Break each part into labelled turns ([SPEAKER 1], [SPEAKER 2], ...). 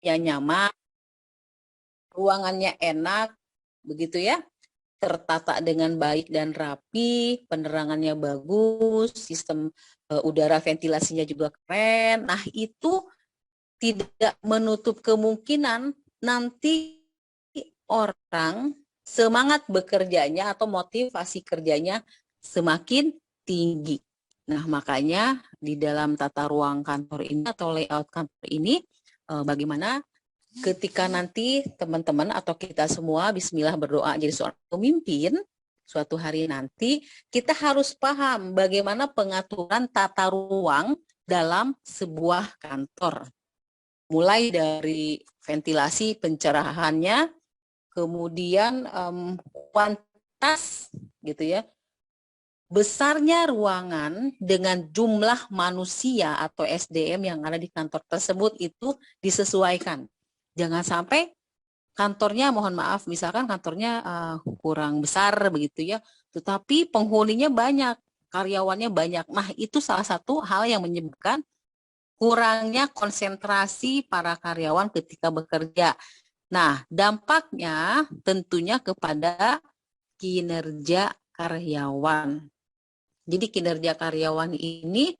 [SPEAKER 1] duduknya nyaman, ruangannya enak, begitu ya, tertata dengan baik dan rapi, penerangannya bagus, sistem udara ventilasinya juga keren. Nah, itu tidak menutup kemungkinan nanti orang semangat bekerjanya atau motivasi kerjanya semakin tinggi. Nah, makanya di dalam tata ruang kantor ini atau layout kantor ini, bagaimana ketika nanti teman-teman atau kita semua bismillah berdoa jadi seorang pemimpin, suatu hari nanti kita harus paham bagaimana pengaturan tata ruang dalam sebuah kantor. Mulai dari ventilasi pencerahannya, kemudian kuantitas gitu ya, besarnya ruangan dengan jumlah manusia atau SDM yang ada di kantor tersebut itu disesuaikan. Jangan sampai kantornya, mohon maaf, misalkan kantornya kurang besar begitu ya, tetapi penghuninya banyak, karyawannya banyak. Nah, itu salah satu hal yang menyebabkan kurangnya konsentrasi para karyawan ketika bekerja. Nah, dampaknya tentunya kepada kinerja karyawan. Jadi kinerja karyawan ini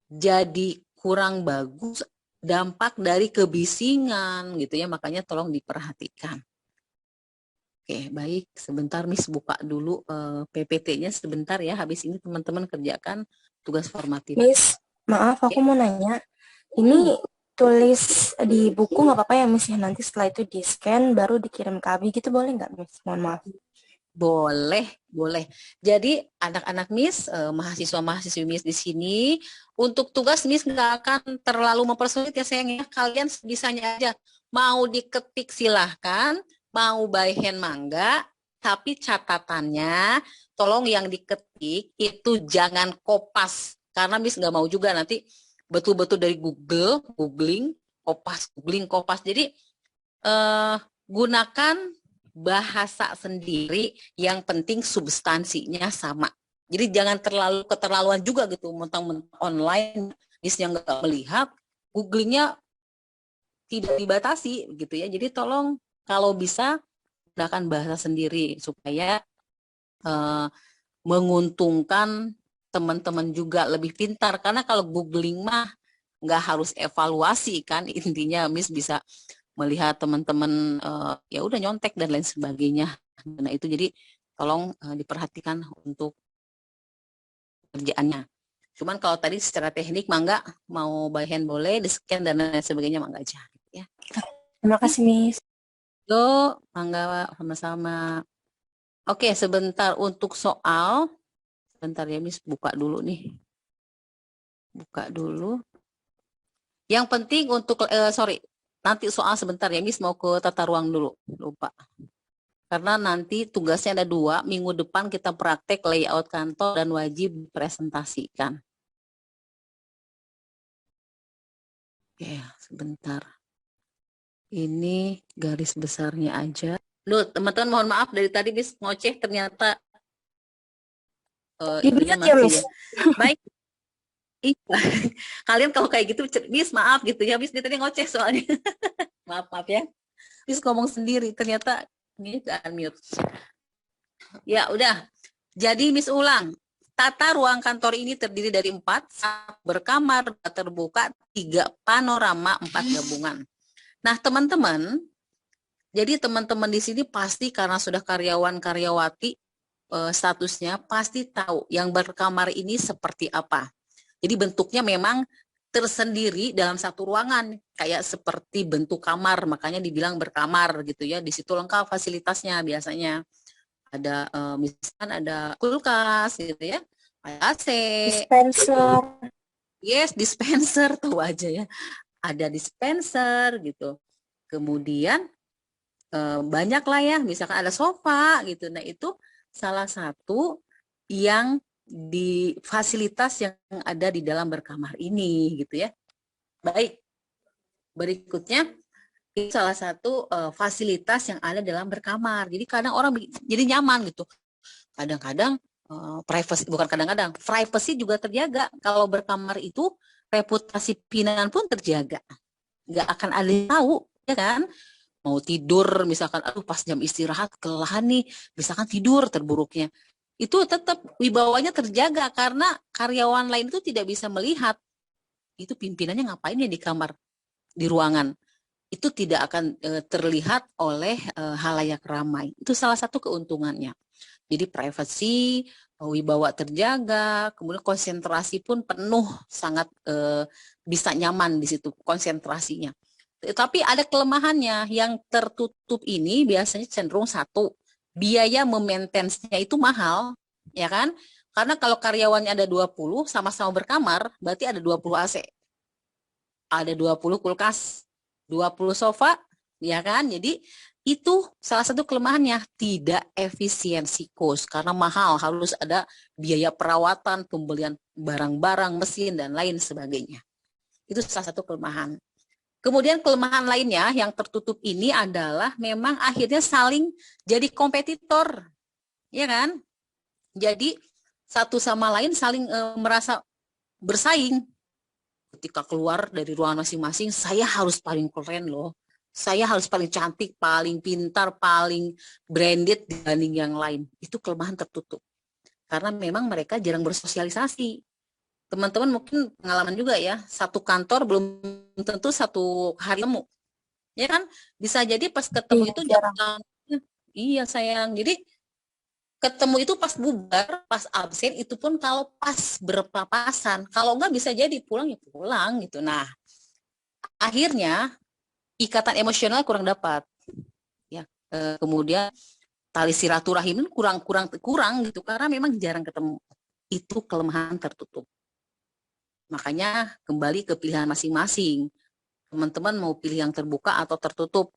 [SPEAKER 1] jadi kurang bagus, dampak dari kebisingan gitu ya, makanya tolong diperhatikan. Oke, baik, sebentar Miss buka dulu PPT-nya sebentar ya, habis ini teman-teman kerjakan tugas formatif.
[SPEAKER 2] Miss, maaf aku mau nanya, ini tulis di buku nggak apa-apa ya Miss ya, nanti setelah itu di scan baru dikirim ke Abi gitu boleh nggak Miss? Mohon maaf.
[SPEAKER 1] Boleh, boleh. Jadi anak-anak Miss, mahasiswa-mahasiswi Miss di sini, untuk tugas Miss nggak akan terlalu mempersulit ya sayangnya. Kalian bisanya aja. Mau diketik silahkan, mau by hand mangga, tapi catatannya tolong yang diketik itu jangan kopas. Karena Miss nggak mau juga nanti betul-betul dari googling, kopas. Jadi gunakan bahasa sendiri, yang penting substansinya sama. Jadi jangan terlalu keterlaluan juga gitu, mentang-mentang online yang nggak melihat, googlingnya tidak dibatasi gitu ya. Jadi tolong kalau bisa gunakan bahasa sendiri supaya menguntungkan teman-teman juga lebih pintar. Karena kalau googling mah nggak harus evaluasi kan, intinya Miss bisa melihat teman-teman ya udah nyontek dan lain sebagainya. Nah itu jadi tolong diperhatikan untuk kerjaannya. Cuman kalau tadi secara teknik mangga mau by hand boleh, di scan dan lain sebagainya mangga aja. Ya.
[SPEAKER 2] Terima kasih Miss.
[SPEAKER 1] Yo, mangga sama-sama. Oke, sebentar untuk soal. Sebentar ya Miss buka dulu nih. Buka dulu. Yang penting untuk nanti soal sebentar ya Miss mau ke tata ruang dulu. Lupa. Karena nanti tugasnya ada 2, minggu depan kita praktek layout kantor dan wajib presentasikan. Oke, sebentar. Ini garis besarnya aja. Loh, teman-teman mohon maaf dari tadi Miss ngoceh ternyata itunya
[SPEAKER 2] Ya
[SPEAKER 1] masih
[SPEAKER 2] Miss.
[SPEAKER 1] ya. Baik. Kalian kalau kayak gitu, Miss maaf gitu ya, Miss tadi ngoceh soalnya. maaf ya. Miss ngomong sendiri, ternyata ini gak unmute. Ya udah, jadi Miss ulang. Tata ruang kantor ini terdiri dari 4, 1 berkamar terbuka, 3 panorama, 4 gabungan. Nah teman-teman, jadi teman-teman di sini pasti karena sudah karyawan-karyawati statusnya pasti tahu yang berkamar ini seperti apa. Jadi bentuknya memang tersendiri dalam satu ruangan, kayak seperti bentuk kamar, makanya dibilang berkamar gitu ya. Di situ lengkap fasilitasnya biasanya. Ada misalkan ada kulkas gitu ya, ada AC,
[SPEAKER 2] Dispenser.
[SPEAKER 1] yes dispenser tuh aja ya, ada dispenser gitu. Kemudian banyak lah ya, misalkan ada sofa gitu. Nah itu salah satu yang di fasilitas yang ada di dalam berkamar ini gitu ya. Baik, berikutnya itu salah satu fasilitas yang ada dalam berkamar. Jadi kadang orang jadi nyaman gitu. Kadang-kadang privacy, bukan kadang-kadang, privacy juga terjaga. Kalau berkamar itu reputasi pinangan pun terjaga. Nggak akan ada yang tahu ya kan? Mau tidur misalkan, aduh pas jam istirahat kelelahan nih, misalkan tidur terburuknya. Itu tetap wibawanya terjaga karena karyawan lain itu tidak bisa melihat itu pimpinannya ngapain ya di kamar, di ruangan. Itu tidak akan terlihat oleh halayak ramai. Itu salah satu keuntungannya. Jadi privacy, wibawa terjaga, kemudian konsentrasi pun penuh, sangat bisa nyaman di situ konsentrasinya. Tapi ada kelemahannya, yang tertutup ini biasanya cenderung satu, biaya memaintenance-nya itu mahal, ya kan? Karena kalau karyawannya ada 20 sama-sama berkamar, berarti ada 20 AC, ada 20 kulkas, 20 sofa, ya kan? Jadi itu salah satu kelemahannya, tidak efisiensi cost karena mahal, harus ada biaya perawatan, pembelian barang-barang, mesin dan lain sebagainya. Itu salah satu kelemahan. Kemudian kelemahan lainnya yang tertutup ini adalah memang akhirnya saling jadi kompetitor, ya kan? Jadi satu sama lain saling merasa bersaing. Ketika keluar dari ruangan masing-masing, saya harus paling keren loh. Saya harus paling cantik, paling pintar, paling branded dibanding yang lain. Itu kelemahan tertutup. Karena memang mereka jarang bersosialisasi. Teman-teman mungkin pengalaman juga ya, satu kantor belum tentu satu hari temu. Ya kan? Bisa jadi pas ketemu
[SPEAKER 2] Iya,
[SPEAKER 1] itu jam
[SPEAKER 2] jarang.
[SPEAKER 1] iya sayang. Jadi ketemu itu pas bubar, pas absen itu pun kalau pas berpapasan. Kalau enggak bisa jadi pulang ya pulang gitu. Nah, akhirnya ikatan emosional kurang dapat. Ya, kemudian tali silaturahim kurang gitu karena memang jarang ketemu. Itu kelemahan tertutup. Makanya kembali ke pilihan masing-masing. Teman-teman mau pilih yang terbuka atau tertutup.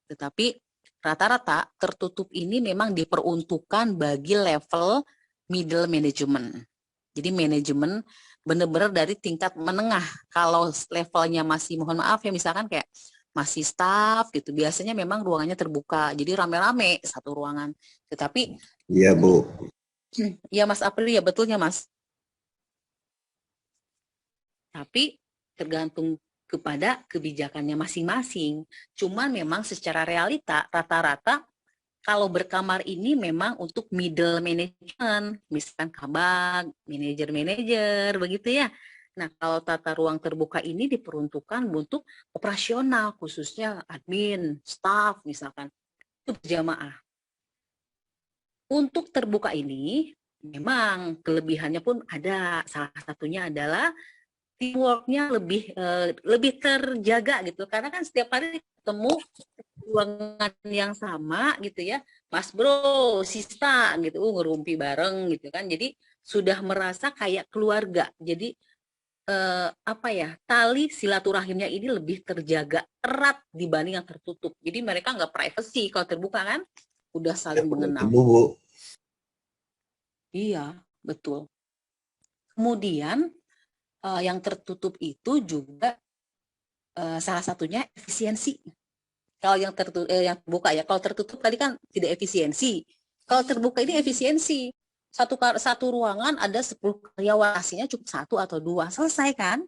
[SPEAKER 1] Tetapi rata-rata tertutup ini memang diperuntukkan bagi level middle management. Jadi manajemen benar-benar dari tingkat menengah. Kalau levelnya masih, mohon maaf ya, misalkan kayak masih staff gitu, biasanya memang ruangannya terbuka. Jadi rame-rame satu ruangan. Tetapi
[SPEAKER 3] Iya, Bu.
[SPEAKER 1] ya Mas April, ya betulnya Mas. Tapi tergantung kepada kebijakannya masing-masing. Cuman memang secara realita rata-rata kalau berkamar ini memang untuk middle management, misalkan kabag, manajer-manajer, begitu ya. Nah, kalau tata ruang terbuka ini diperuntukkan untuk operasional, khususnya admin, staff, misalkan. Itu berjamaah. Untuk terbuka ini, memang kelebihannya pun ada. Salah satunya adalah teamwork-nya lebih terjaga gitu. Karena kan setiap hari ketemu ruangan yang sama gitu ya, Mas Bro, Sista gitu, ngerumpi bareng gitu kan. Jadi sudah merasa kayak keluarga. Jadi apa ya, tali silaturahimnya ini lebih terjaga erat dibanding yang tertutup. Jadi mereka nggak privacy, kalau terbuka kan udah saling mengenal.
[SPEAKER 3] Ketemu, Bu.
[SPEAKER 1] Iya, betul. Kemudian yang tertutup itu juga salah satunya efisiensi. Kalau yang yang terbuka ya, kalau tertutup tadi kan tidak efisiensi. Kalau terbuka ini efisiensi. Satu ruangan ada 10 karyawan, aslinya cukup satu atau dua, selesai kan?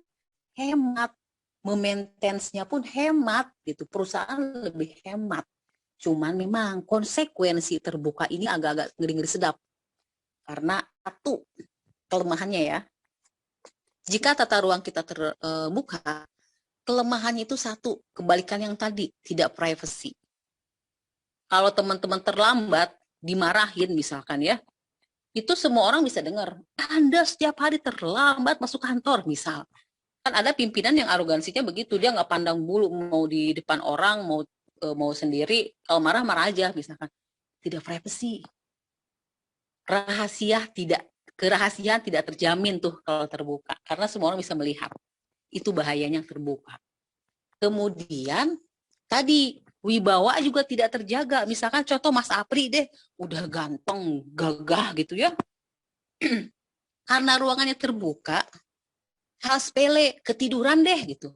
[SPEAKER 1] Hemat. Memaintenance-nya pun hemat gitu. Perusahaan lebih hemat. Cuman memang konsekuensi terbuka ini agak-agak ngeri-ngeri sedap. Karena satu kelemahannya ya. Jika tata ruang kita terbuka, kelemahannya itu satu, kebalikan yang tadi, tidak privacy. Kalau teman-teman terlambat, dimarahin misalkan ya, itu semua orang bisa dengar. Anda setiap hari terlambat masuk kantor, misal. Kan ada pimpinan yang arogansinya begitu, dia nggak pandang bulu, mau di depan orang, mau sendiri, kalau marah marah aja, misalkan. Tidak privacy. Kerahasiaan tidak terjamin tuh kalau terbuka, karena semua orang bisa melihat. Itu bahayanya yang terbuka. Kemudian tadi wibawa juga tidak terjaga. Misalkan contoh Mas Apri deh, udah ganteng, gagah gitu ya. Karena ruangannya terbuka, hal sepele, ketiduran deh gitu.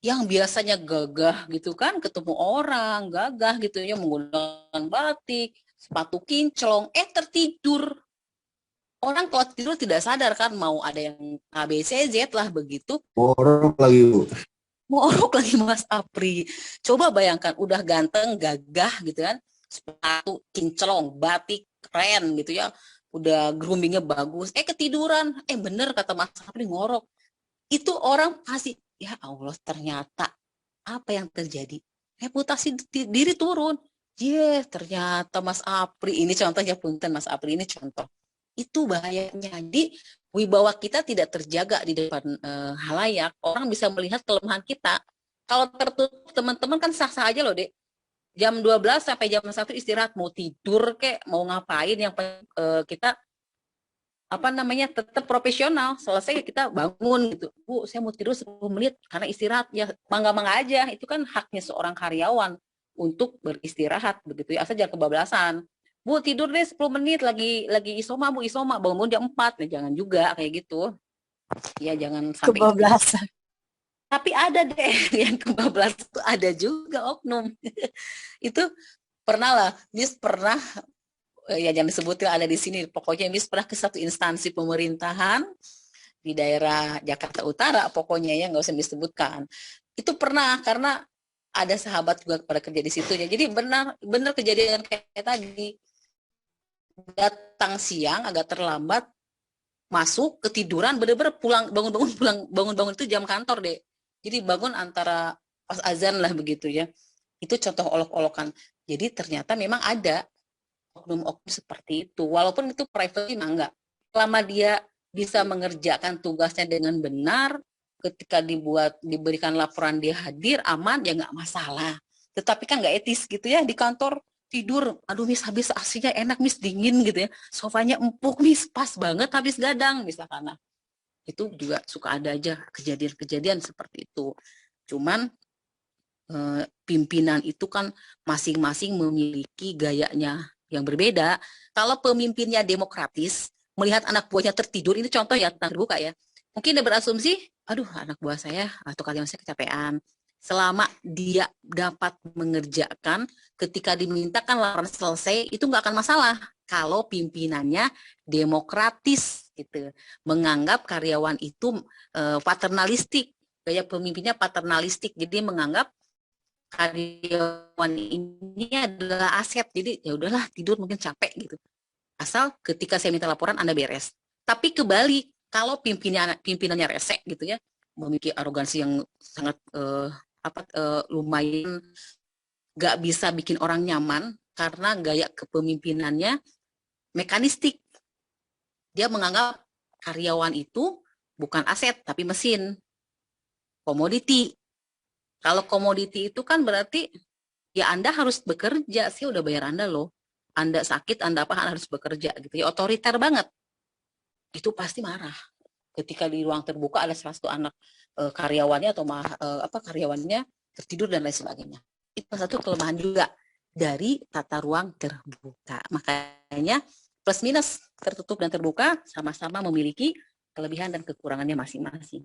[SPEAKER 1] Yang biasanya gagah gitu kan, ketemu orang, gagah gitu ya, menggunakan batik, sepatu kinclong, tertidur. Orang kalau tidur tidak sadar kan, mau ada yang ABCZ lah begitu.
[SPEAKER 3] Orang lagi, Bu.
[SPEAKER 1] ngorok lagi Mas Apri. Coba bayangkan, udah ganteng, gagah gitu kan, sepatu kinclong, batik keren gitu ya, udah groomingnya bagus, ketiduran, bener kata Mas Apri ngorok. Itu orang pasti, ya Allah ternyata apa yang terjadi? Reputasi diri turun. Ternyata Mas Apri, ini contohnya punten Mas Apri, ini contoh. Itu bahayanya. Jadi wibawa kita tidak terjaga di depan halayak. Orang bisa melihat kelemahan kita. Kalau tertutup teman-teman kan sah-sah aja loh, Dek. Jam 12 sampai jam 1 istirahat, mau tidur kek, mau ngapain, yang kita apa namanya tetap profesional. Selesai kita bangun gitu, Bu saya mau tidur 10 menit karena istirahat, ya mangga-mangga aja, itu kan haknya seorang karyawan untuk beristirahat begitu ya, asal jangan kebablasan. Bu tidur deh 10 menit, lagi isoma, Bu isoma, bangun jam 4, nah, jangan juga kayak gitu ya, jangan sampai itu.
[SPEAKER 2] Kebablasan.
[SPEAKER 1] Tapi ada deh yang kebablasan, itu ada juga oknum. Itu pernah lah, Miss pernah, ya jangan disebutin ada di sini, pokoknya Miss pernah ke satu instansi pemerintahan di daerah Jakarta Utara, pokoknya ya nggak usah disebutkan. Itu pernah, karena ada sahabat juga pada kerja di situ ya. Jadi benar kejadian kayak tadi, datang siang agak terlambat, masuk ketiduran, bener-bener pulang, bangun-bangun itu jam kantor deh. Jadi bangun antara pas azan lah begitu ya. Itu contoh olok-olokan. Jadi ternyata memang ada oknum-oknum seperti itu. Walaupun itu private mah enggak. Selama dia bisa mengerjakan tugasnya dengan benar, ketika diberikan laporan dia hadir, aman, ya nggak masalah. Tetapi kan nggak etis gitu ya, di kantor tidur, aduh Miss habis aslinya enak Miss, dingin gitu ya, sofanya empuk Miss, pas banget habis gadang misalkan. Nah, itu juga suka ada aja kejadian-kejadian seperti itu. Cuman pimpinan itu kan masing-masing memiliki gayanya yang berbeda. Kalau pemimpinnya demokratis, melihat anak buahnya tertidur, ini contoh ya terbuka ya. Mungkin dia berasumsi, aduh anak buah saya atau karyawan saya kecapean. Selama dia dapat mengerjakan, ketika dimintakan laporan selesai, itu nggak akan masalah. Kalau pimpinannya demokratis, gitu, menganggap karyawan itu paternalistik, gaya pemimpinnya paternalistik, jadi menganggap karyawan ini adalah aset, jadi ya udahlah tidur mungkin capek gitu, asal ketika saya minta laporan Anda beres. Tapi kebalik, kalau pimpinannya rese gitu ya, memiliki arogansi yang sangat lumayan, nggak bisa bikin orang nyaman karena gaya kepemimpinannya mekanistik. Dia menganggap karyawan itu bukan aset tapi mesin, komoditi. Kalau komoditi itu kan berarti ya Anda harus bekerja, sih udah bayar Anda loh. Anda sakit, Anda apa, harus bekerja gitu ya, otoriter banget. Itu pasti marah. Ketika di ruang terbuka ada salah satu anak karyawannya atau karyawannya tertidur dan lain sebagainya. Itu satu kelemahan juga dari tata ruang terbuka. Makanya plus minus tertutup dan terbuka sama-sama memiliki kelebihan dan kekurangannya masing-masing.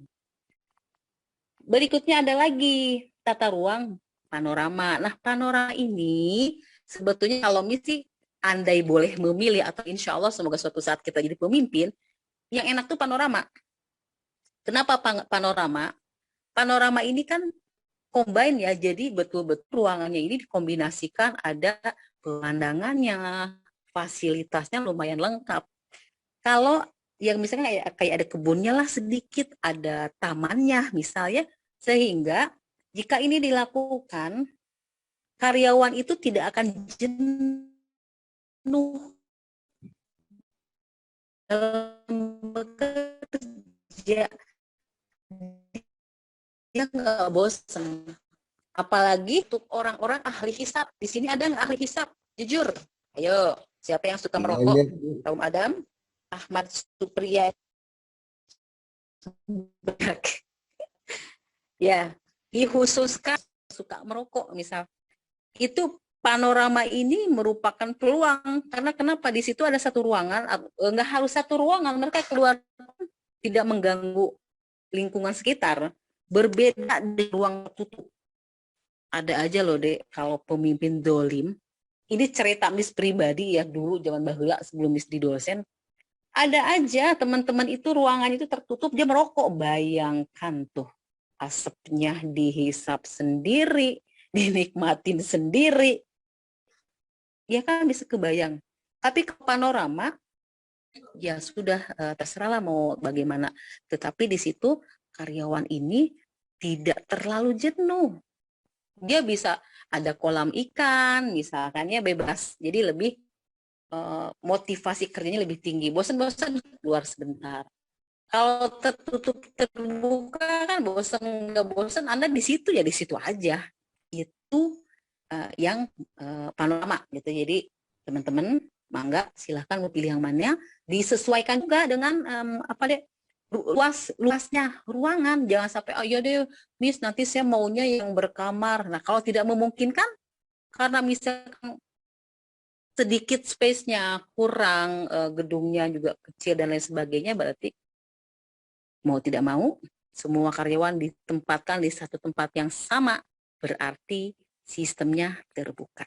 [SPEAKER 1] Berikutnya ada lagi tata ruang panorama. Nah, panorama ini sebetulnya kalau misi andai boleh memilih, atau insya Allah semoga suatu saat kita jadi pemimpin, yang enak tuh panorama. Kenapa panorama? Panorama ini kan combine ya, jadi betul-betul ruangannya ini dikombinasikan, ada pemandangannya, fasilitasnya lumayan lengkap. Kalau yang misalnya kayak ada kebunnya lah sedikit, ada tamannya misalnya, sehingga jika ini dilakukan, karyawan itu tidak akan jenuh bekerja, dia nggak bosan. Apalagi untuk orang-orang ahli hisap. Di sini ada nggak ahli hisap? Jujur. Ayo, siapa yang suka merokok? Kaum Adam, Ahmad Supriya. Ya, dikhususkan suka merokok misal. Itu panorama ini merupakan peluang, karena kenapa, di situ ada satu ruangan, nggak harus satu ruangan, mereka keluar tidak mengganggu lingkungan sekitar, berbeda di ruang tutup. Ada aja loh Dek, kalau pemimpin dolim, ini cerita Miss pribadi ya, dulu zaman bahula sebelum Miss di dosen, ada aja teman-teman itu ruangan itu tertutup, dia merokok, bayangkan tuh. asapnya dihisap sendiri, dinikmatin sendiri. Ya kan bisa kebayang. Tapi ke panorama, ya sudah terserahlah mau bagaimana. Tetapi di situ karyawan ini tidak terlalu jenuh. Dia bisa ada kolam ikan, misalkan ya bebas. Jadi lebih motivasi kerjanya lebih tinggi. Bosan-bosan keluar sebentar. Kalau tertutup terbuka kan bosan nggak bosan, Anda di situ ya di situ aja. Itu yang panorama gitu. Jadi teman-teman mangga silahkan mau pilih yang mana, disesuaikan juga dengan luasnya ruangan. Jangan sampai oh iya deh Miss nanti saya maunya yang berkamar. Nah kalau tidak memungkinkan karena misalkan sedikit space-nya kurang, gedungnya juga kecil dan lain sebagainya, berarti mau tidak mau semua karyawan ditempatkan di satu tempat yang sama, berarti sistemnya terbuka.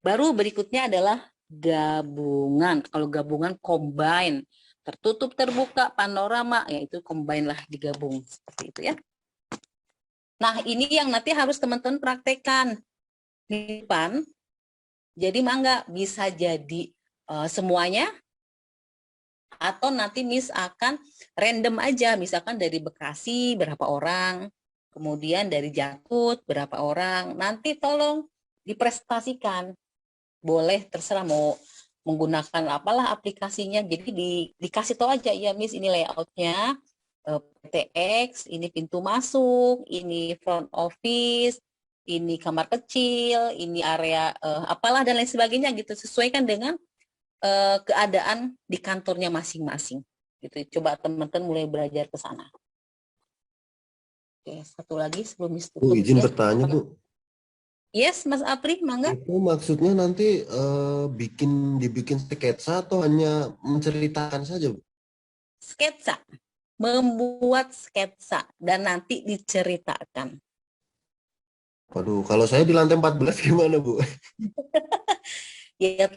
[SPEAKER 1] Baru berikutnya adalah gabungan. Kalau gabungan combine, tertutup terbuka panorama, yaitu combine lah, digabung seperti itu ya. Nah ini yang nanti harus teman-teman praktekkan di depan. Jadi mangga bisa jadi semuanya, atau nanti misalkan random aja, misalkan dari Bekasi berapa orang, kemudian dari Jakut berapa orang, nanti tolong dipresentasikan. Boleh terserah mau menggunakan apalah aplikasinya, jadi dikasih tahu aja, ya Miss ini layoutnya PTX, ini pintu masuk, ini front office, ini kamar kecil, ini area apalah dan lain sebagainya gitu, sesuaikan dengan keadaan di kantornya masing-masing gitu. Coba teman-teman mulai belajar ke sana. Oke, satu lagi sebelum
[SPEAKER 3] Bu,
[SPEAKER 1] tutup
[SPEAKER 3] izin
[SPEAKER 1] ya.
[SPEAKER 3] bertanya, Bu.
[SPEAKER 1] Yes, Mas Apri, mangga.
[SPEAKER 3] Itu maksudnya nanti dibikin sketsa atau hanya menceritakan saja, Bu?
[SPEAKER 1] Sketsa, membuat sketsa dan nanti diceritakan.
[SPEAKER 3] Waduh, kalau saya di lantai 14 gimana, Bu?
[SPEAKER 1] Ya,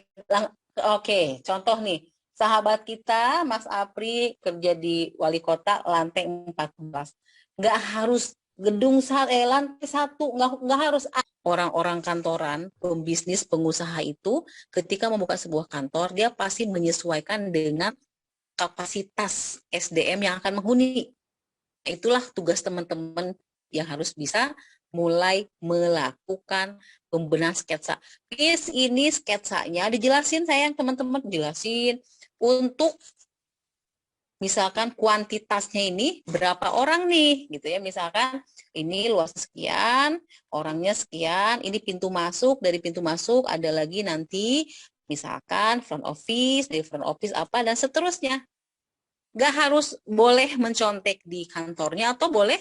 [SPEAKER 1] oke, contoh nih. Sahabat kita, Mas Apri, kerja di wali kota lantai 14. Nggak harus gedung lantai 1, nggak harus. Orang-orang kantoran, pembisnis, pengusaha itu ketika membuka sebuah kantor, dia pasti menyesuaikan dengan kapasitas SDM yang akan menghuni. Itulah tugas teman-teman yang harus bisa mulai melakukan pembenahan sketsa. Miss, ini sketsanya dijelasin sayang, teman-teman jelasin untuk misalkan kuantitasnya ini berapa orang nih gitu ya, misalkan ini luas sekian, orangnya sekian, ini pintu masuk, dari pintu masuk ada lagi nanti misalkan front office, dari front office apa dan seterusnya. Nggak harus boleh mencontek di kantornya, atau boleh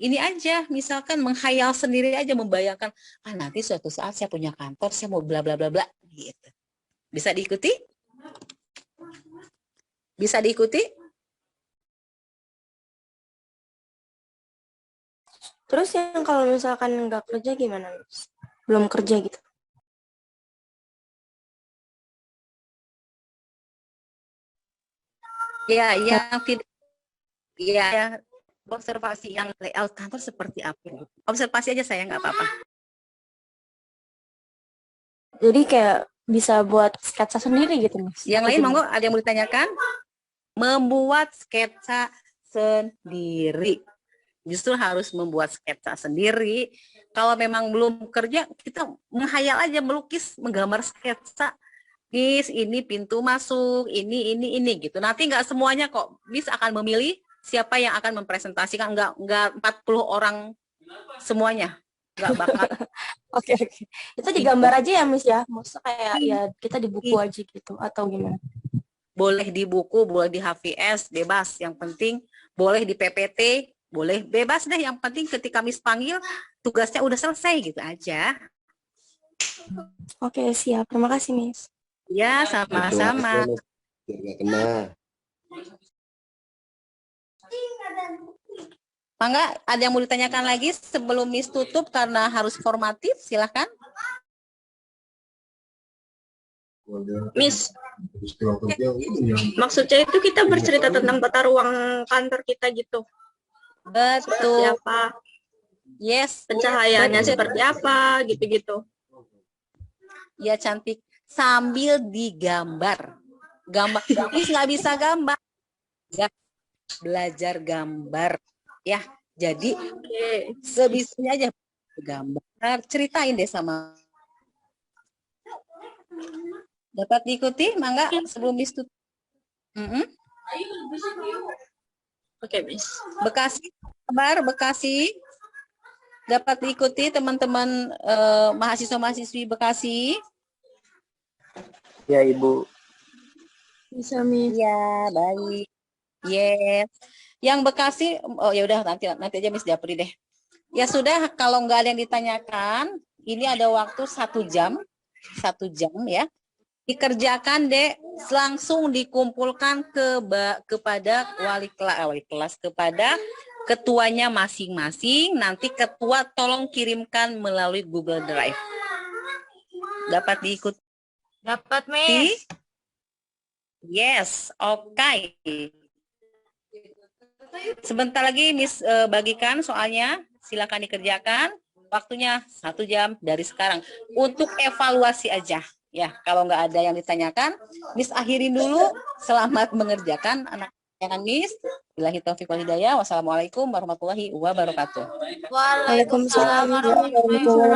[SPEAKER 1] ini aja misalkan menghayal sendiri aja, membayangkan nanti suatu saat saya punya kantor, saya mau bla bla bla bla gitu. Bisa diikuti? Bisa diikuti?
[SPEAKER 2] Terus yang kalau misalkan nggak kerja gimana, Miss? Belum kerja gitu.
[SPEAKER 1] Ya, yang tidak, ya, observasi yang layout kantor seperti apa. Observasi aja saya, nggak apa-apa.
[SPEAKER 2] Jadi kayak bisa buat sketsa sendiri gitu, Miss.
[SPEAKER 1] Yang lain monggo, ada yang mau ditanyakan? Membuat sketsa sendiri. Justru harus membuat sketsa sendiri. Kalau memang belum kerja, kita menghayal aja, melukis, menggambar sketsa. Miss, ini pintu masuk, ini gitu. Nanti nggak semuanya kok. Miss akan memilih siapa yang akan mempresentasikan, nggak 40 orang semuanya. Nggak bakal.
[SPEAKER 2] Oke. Itu digambar aja ya, Miss ya? Maksudnya kayak ya kita di buku aja gitu, atau gimana?
[SPEAKER 1] Boleh di buku, boleh di HVS, bebas. Yang penting boleh di PPT, boleh bebas deh. Yang penting ketika Miss panggil, tugasnya udah selesai gitu aja.
[SPEAKER 2] Oke, siap. Terima kasih, Miss.
[SPEAKER 1] Ya, sama-sama.
[SPEAKER 3] Biar nggak kena.
[SPEAKER 1] Mangga, ada yang mau ditanyakan lagi sebelum Miss tutup karena harus formatif? Silahkan.
[SPEAKER 4] Miss, maksudnya itu kita bercerita tentang tata ruang kantor kita gitu. seperti
[SPEAKER 1] Betul.
[SPEAKER 4] apa,
[SPEAKER 1] Yes.
[SPEAKER 4] pencahayaannya
[SPEAKER 1] Betul.
[SPEAKER 4] seperti apa, gitu-gitu.
[SPEAKER 1] Ya cantik. Sambil digambar. Gambar. Miss nggak bisa gambar. Nggak. Belajar gambar. Ya. Jadi
[SPEAKER 4] Oke.
[SPEAKER 1] sebisanya aja gambar. Ceritain deh sama. Dapat diikuti, Mangga, sebelum Miss tutup.
[SPEAKER 4] Oke, Miss.
[SPEAKER 1] Bekasi, kabar Bekasi. Dapat diikuti teman-teman mahasiswa-mahasiswi Bekasi.
[SPEAKER 5] Ya, Ibu.
[SPEAKER 4] Bisa, Miss.
[SPEAKER 1] Iya, baik. Yes. Yang Bekasi, oh ya udah nanti aja Miss Japri deh. Ya sudah, kalau nggak ada yang ditanyakan, ini ada waktu 1 jam ya. Dikerjakan deh, langsung dikumpulkan kepada wali kelas, kepada ketuanya masing-masing. Nanti ketua tolong kirimkan melalui Google Drive. Dapat diikuti?
[SPEAKER 2] Dapat, Miss.
[SPEAKER 1] Yes, oke. Sebentar lagi Miss bagikan soalnya, silakan dikerjakan. Waktunya 1 jam dari sekarang untuk evaluasi aja. Ya, kalau nggak ada yang ditanyakan, Miss akhirin dulu. Selamat mengerjakan anak-anak Miss. Billahi taufiq wal hidayah. Wassalamualaikum warahmatullahi wabarakatuh.
[SPEAKER 2] Waalaikumsalam warahmatullahi wabarakatuh.